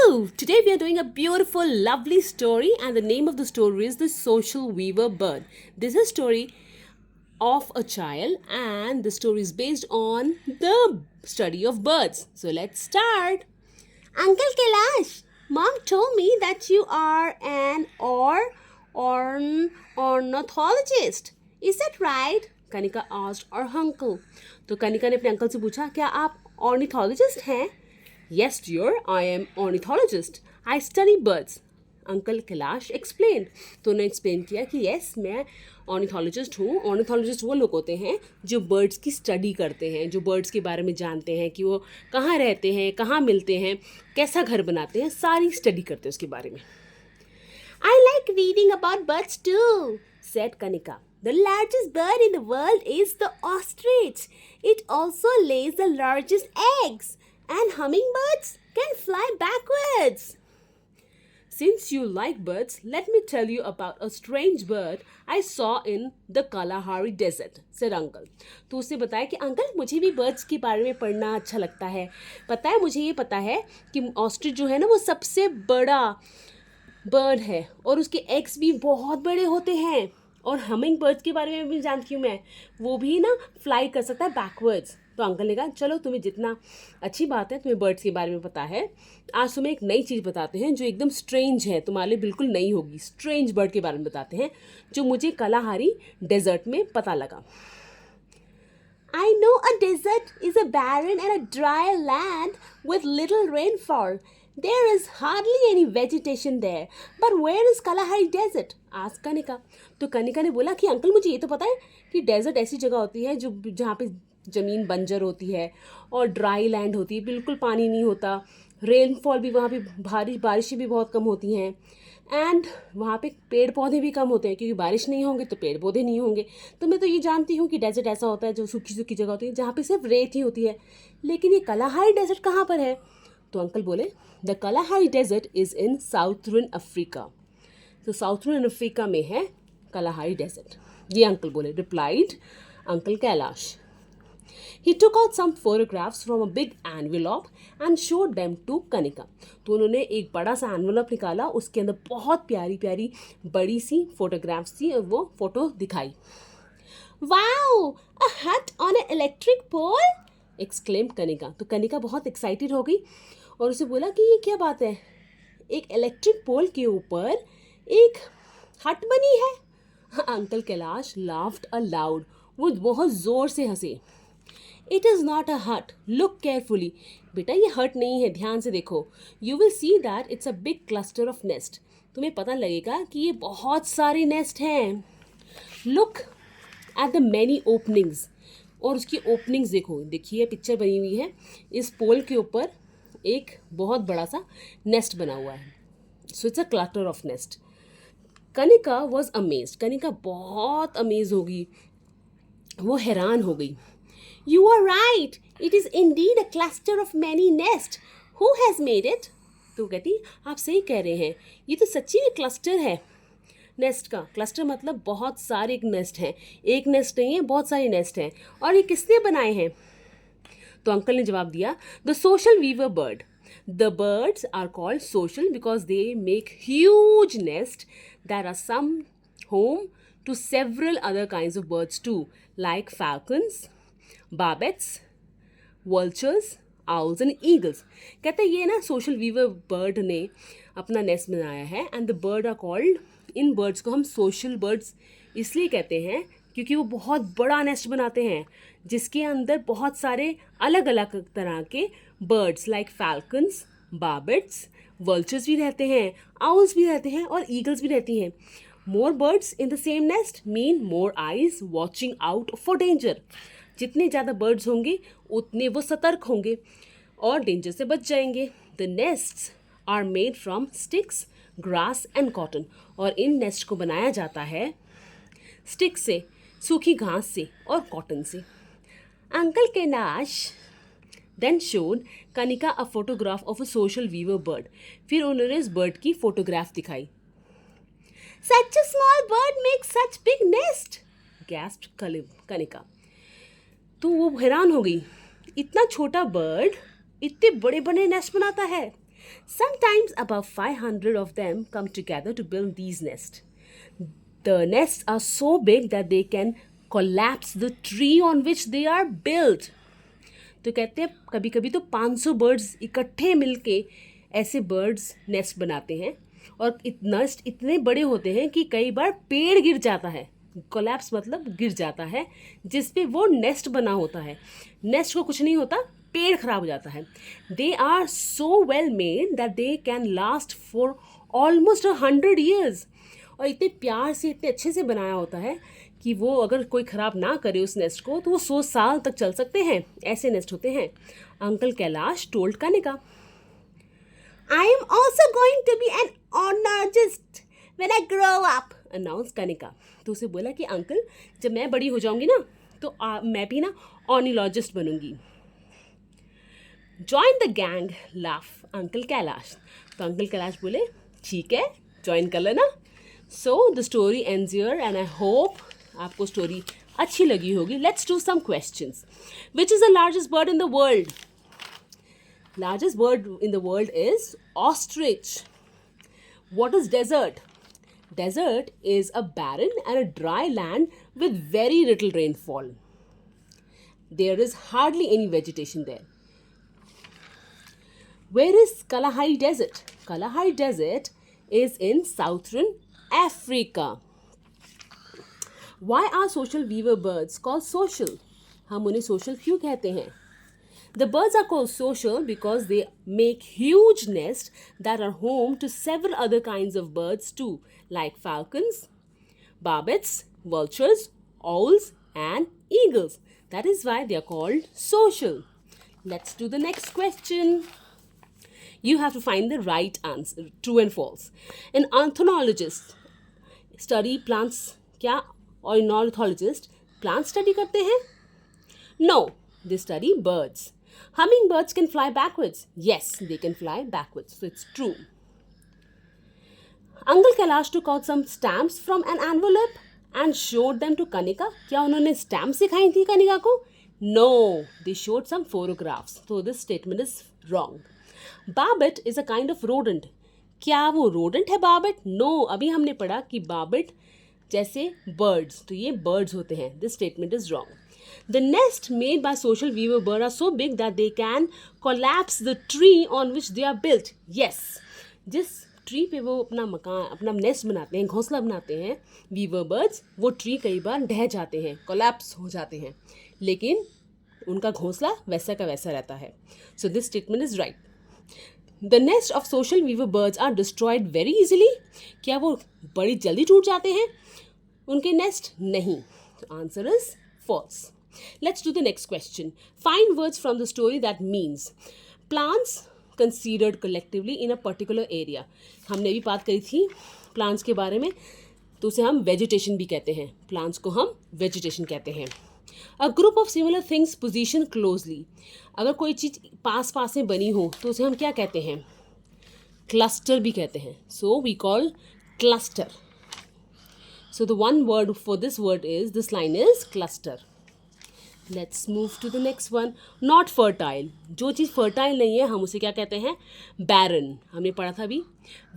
Hello! Today we are doing a beautiful, lovely story, and the name of the story is The Social Weaver Bird. This is a story of a child, and the story is based on the study of birds. So let's start. Uncle Kailash, Mom told me that you are an ornithologist. Is that right? Kanika asked her uncle. तो कनिका ने अपने uncle से पूछा, क्या आप ornithologist हैं? Yes, dear, I am ornithologist. I study birds. Uncle Kailash explain, तो उन्होंने एक्सप्लेन किया कि यस, मैं ऑर्निथोलॉजिस्ट हूँ. ऑर्निथोलॉजिस्ट वो लोग होते हैं जो बर्ड्स की स्टडी करते हैं, जो बर्ड्स के बारे में जानते हैं कि वो कहाँ रहते हैं, कहाँ मिलते हैं, कैसा घर बनाते हैं, सारी स्टडी करते हैं उसके बारे में. I like reading about birds too, said Kanika. The largest bird in the world is the ostrich. It also lays the largest eggs, and hummingbirds can fly backwards. Since you like birds, let me tell you about a strange bird I saw in the Kalahari desert, said uncle. तो उसने बताया कि uncle मुझे भी birds के बारे में पढ़ना अच्छा लगता है. पता है, मुझे ये पता है कि ऑस्ट्रिच जो है ना वो सबसे बड़ा बर्ड है और उसके एग्स भी बहुत बड़े होते हैं. और हमिंग बर्ड्स के बारे में भी जानती हूँ मैं, वो भी ना फ्लाई कर सकता है बैकवर्ड्स. तो अंकल ने कहा चलो, तुम्हें जितना अच्छी बात है तुम्हें बर्ड्स के बारे में पता है, आज तुम्हें एक नई चीज़ बताते हैं जो एकदम स्ट्रेंज है, तुम्हारे लिए बिल्कुल नई होगी. स्ट्रेंज बर्ड के बारे में बताते हैं जो मुझे कलाहारी डेजर्ट में पता लगा. I know a desert is a barren and a dry land with little rainfall. There is hardly any vegetation there. But where is Kalahari Desert? asked Kanika. तो कनिका ने बोला कि अंकल मुझे ये तो पता है कि डेजर्ट ऐसी जगह होती है जो जहाँ पे ज़मीन बंजर होती है और ड्राई लैंड होती है, बिल्कुल पानी नहीं होता. रेनफॉल भी वहाँ पे बारिशें भी बहुत कम होती हैं, एंड वहाँ पे पेड़ पौधे भी कम होते हैं क्योंकि बारिश नहीं होंगे तो पेड़ पौधे नहीं होंगे. तो मैं तो ये जानती हूँ कि डेजर्ट ऐसा होता है जो सूखी सूखी जगह होती है जहाँ पे सिर्फ रेत ही होती है. लेकिन ये कलाहारी डेजर्ट कहाँ पर है? तो अंकल बोले the Kalahari desert is in southern Africa. तो साउथर्न अफ्रीका में है कलाहारी डेजर्ट. ये अंकल बोले, replied uncle Kailash. He took out some photographs from a big envelope and showed them to Kanika. तो उन्होंने एक बड़ा सा एनवेलप निकाला, उसके अंदर बहुत प्यारी प्यारी बड़ी सी फोटोग्राफ्स थी और वो फोटो दिखाई. Wow! A hut on an electric pole! exclaimed Kanika. तो कनिका बहुत एक्साइटेड हो गई और उसे बोला कि ये क्या बात है, एक इलेक्ट्रिक पोल के ऊपर एक हट बनी है. Uncle Kailash laughed aloud. वो बहुत ज़ोर से हंसे. It is not a hut. Look carefully. बेटा ये हट नहीं है, ध्यान से देखो. You will see that it's a big cluster of nest. तुम्हें पता लगेगा कि ये बहुत सारे नेस्ट हैं. Look at the many openings. और उसकी ओपनिंग्स देखो. देखिए पिक्चर बनी हुई है, इस पोल के ऊपर एक बहुत बड़ा सा नेस्ट बना हुआ है. So it's a cluster of nest. Kanika was amazed. Kanika बहुत अमेज हो गई, वो हैरान हो गई. You are right. It is indeed a cluster of many nests. Who has made it? तो कहती आप सही कह रहे हैं, ये तो सच्ची में क्लस्टर है नेस्ट का. क्लस्टर मतलब बहुत सारे नेस्ट हैं, एक नेस्ट नहीं है, बहुत सारे नेस्ट हैं. और ये किसने बनाए हैं? तो अंकल ने जवाब दिया, the social weaver bird. The birds are called social because they make huge nests that are some home to several other kinds of birds too, like falcons, barbets, vultures, owls and eagles. कहते हैं ये ना social weaver bird ने अपना nest बनाया है. And the bird are called, इन birds को हम सोशल बर्ड्स इसलिए कहते हैं क्योंकि वो बहुत बड़ा नेस्ट बनाते हैं जिसके अंदर बहुत सारे अलग अलग तरह के बर्ड्स लाइक फैल्कन्स, बार्बेट्स, वल्चर्स भी रहते हैं, आउल्स भी रहते हैं और ईगल्स भी रहती हैं. More birds in the same nest mean more eyes watching out for danger. जितने ज़्यादा बर्ड्स होंगे उतने वो सतर्क होंगे और डेंजर से बच जाएंगे. The nests are made from sticks, grass and cotton. और इन नेस्ट को बनाया जाता है स्टिक से, सूखी घास से और कॉटन से. Uncle Kailash then showed Kanika a photograph of a social weaver bird. फिर उन्होंने इस बर्ड की फोटोग्राफ दिखाई. Such a small bird makes such big nest, gasped Kanika. तो वो हैरान हो गई, इतना छोटा बर्ड इतने बड़े बड़े नेस्ट बनाता है. Sometimes above 500 of them come together to build these nests. The nests are so big that they can collapse the tree on which they are built. तो कहते हैं कभी कभी तो 500 बर्ड्स इकट्ठे मिलके ऐसे बर्ड्स नेस्ट बनाते हैं और नेस्ट इतने बड़े होते हैं कि कई बार पेड़ गिर जाता है. कोलैप्स मतलब गिर जाता है जिस पे वो नेस्ट बना होता है. नेस्ट को कुछ नहीं होता, पेड़ खराब हो जाता है. They are so well made that they can last for almost 100 years. और इतने प्यार से इतने अच्छे से बनाया होता है कि वो अगर कोई ख़राब ना करे उस नेस्ट को तो वो 100 साल तक चल सकते हैं. ऐसे नेस्ट होते हैं. Uncle Kailash told Kanika, I am also going to be an ornithologist when I grow up, announced Kanika. तो उसे बोला कि अंकल जब मैं बड़ी हो जाऊंगी ना तो मैं भी ना ऑर्निथोलॉजिस्ट बनूंगी. Join the gang, laugh uncle Kailash. तो अंकल कैलाश बोले ठीक है ज्वाइन कर लेना. So the story ends here and I hope आपको स्टोरी अच्छी लगी होगी. Let's do some questions. Which is the largest bird in the world? Largest bird in the world is ostrich. What is desert? Desert is a barren and a dry land with very little rainfall. There is hardly any vegetation there. Where is Kalahari Desert? Kalahari Desert is in southern Africa. Why are social weaver birds called social? हम उन्हें social क्यों कहते हैं? The birds are called social because they make huge nests that are home to several other kinds of birds too, like falcons, barbets, vultures, owls, and eagles. That is why they are called social. Let's do the next question. You have to find the right answer, true and false. An ornithologist study plants. क्या ornithologist plants study करते हैं? No, they study birds. Hummingbirds can fly backwards. Yes, they can fly backwards. So it's true. Uncle Kailash took out some stamps from an envelope and showed them to Kanika. क्या उन्होंने stamps सिखाई थी कनिका को? No, they showed some photographs. So this statement is wrong. Barbet is a kind of rodent. क्या वो rodent है barbet? No, अभी हमने पढ़ा कि barbet जैसे birds. तो ये birds होते हैं. This statement is wrong. The nest made by social weaver bird are so big that they can collapse the tree on which they are built. Yes, जिस ट्री पे वो अपना मकान अपना नेस्ट बनाते हैं, घोंसला बनाते हैं वीवर बर्ड्स, वो ट्री कई बार ढह जाते हैं, कोलैप्स हो जाते हैं, लेकिन उनका घोंसला वैसा का वैसा रहता है. So this statement is right. The nest of social weaver birds are destroyed very easily. क्या वो बड़ी जल्दी टूट जाते हैं उनके नेस्ट? नहीं. The answer is false. Let's do the next question. Find words from the story that means plants considered collectively in a particular area. हमने भी बात करी थी plants के बारे में, तो उसे हम vegetation भी कहते हैं. Plants को हम vegetation कहते हैं. A group of similar things positioned closely. अगर कोई चीज़ पास पास में बनी हो तो उसे हम क्या कहते हैं? Cluster भी कहते हैं. So we call cluster. So the one word for this word is, this line is cluster. Let's move to the next one. Not fertile. जो चीज़ fertile नहीं है हम उसे क्या कहते हैं? Barren. हमने पढ़ा था अभी.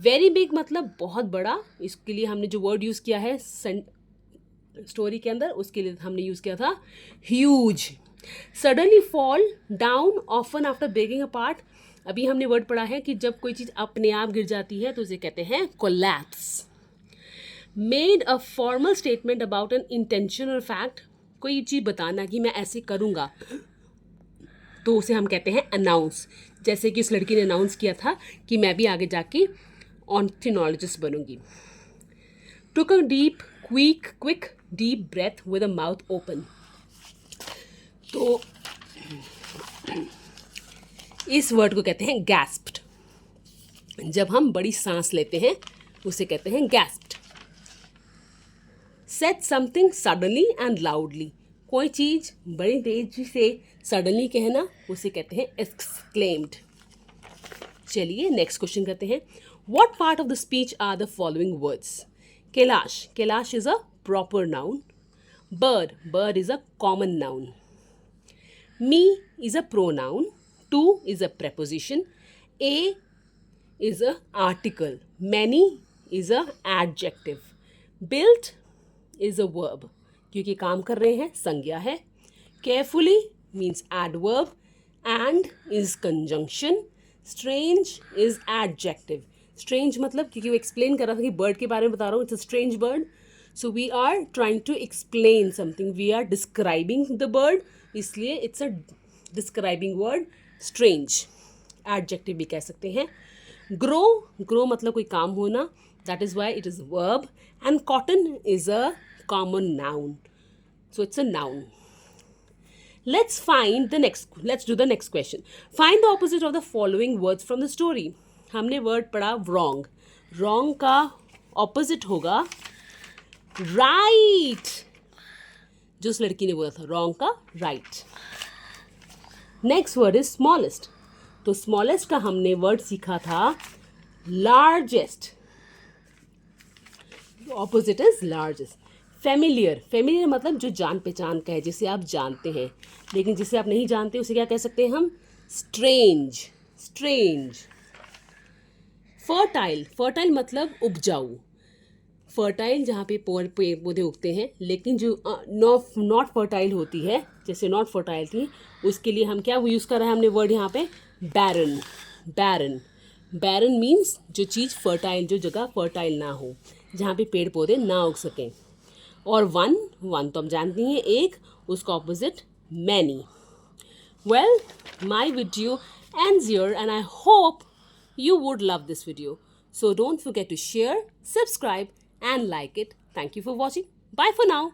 Very big मतलब बहुत बड़ा. इसके लिए हमने जो word यूज़ किया है स्टोरी के अंदर, उसके लिए हमने यूज़ किया था huge. Suddenly fall down often after breaking apart. अभी हमने वर्ड पढ़ा है कि जब कोई चीज़ अपने आप गिर जाती है तो उसे कहते हैं collapse. Made a formal statement about an intention or fact. कोई चीज़ बताना कि मैं ऐसे करूँगा तो उसे हम कहते हैं अनाउंस. जैसे कि उस लड़की ने अनाउंस किया था कि मैं भी आगे जाके ornithologist बनूंगी. Took a quick deep breath with a mouth open. तो इस वर्ड को कहते हैं gasped. जब हम बड़ी सांस लेते हैं उसे कहते हैं gasped. Said something suddenly and loudly. कोई चीज़ बड़ी तेजी से suddenly कहना उसे कहते हैं exclaimed. चलिए नेक्स्ट क्वेश्चन करते हैं. What part of the speech are the following words? Kailash is a proper noun. Bird is a common noun. Me is a pronoun. To is a preposition. A is a article. Many is a adjective. Built is a verb. क्योंकि काम कर रहे हैं संज्ञा है. Carefully means adverb. And is conjunction. Strange is adjective. Strange मतलब क्योंकि वो explain कर रहा था कि bird के बारे में बता रहा हूँ. It's a strange bird. So we are trying to explain something. We are describing the bird. इसलिए it's a describing word. Strange. Adjective भी कह सकते हैं. Grow. Grow मतलब कोई काम होना. That is why it is a verb. And cotton is a common noun. So it's a noun. Let's do the next question. Find the opposite of the following words from the story. हमने word पढ़ा wrong. Wrong का opposite होगा right. जो उस लड़की ने बोला था wrong का right. Next word is smallest. तो smallest का हमने word सीखा था largest. Opposite is largest. Familiar मतलब जो जान पहचान का है, जिसे आप जानते हैं. लेकिन जिसे आप नहीं जानते उसे क्या कह सकते हैं हम? स्ट्रेंज. फर्टाइल मतलब उपजाऊ. फर्टाइल जहाँ पे पौधे उगते हैं. लेकिन जो नॉट फर्टाइल होती है, जैसे नॉट फर्टाइल थी, उसके लिए हम क्या यूज़ कर रहे हैं हमने वर्ड यहाँ पे? बैरन मीन्स जो चीज़ फर्टाइल, जो जगह फर्टाइल ना हो, जहाँ पे पेड़ पौधे ना उग सकें. और वन तो हम जानते हैं एक, उसका opposite many. Well, my video ends here and I hope you would love this video. So don't forget to share, subscribe and like it. Thank you for watching. Bye for now.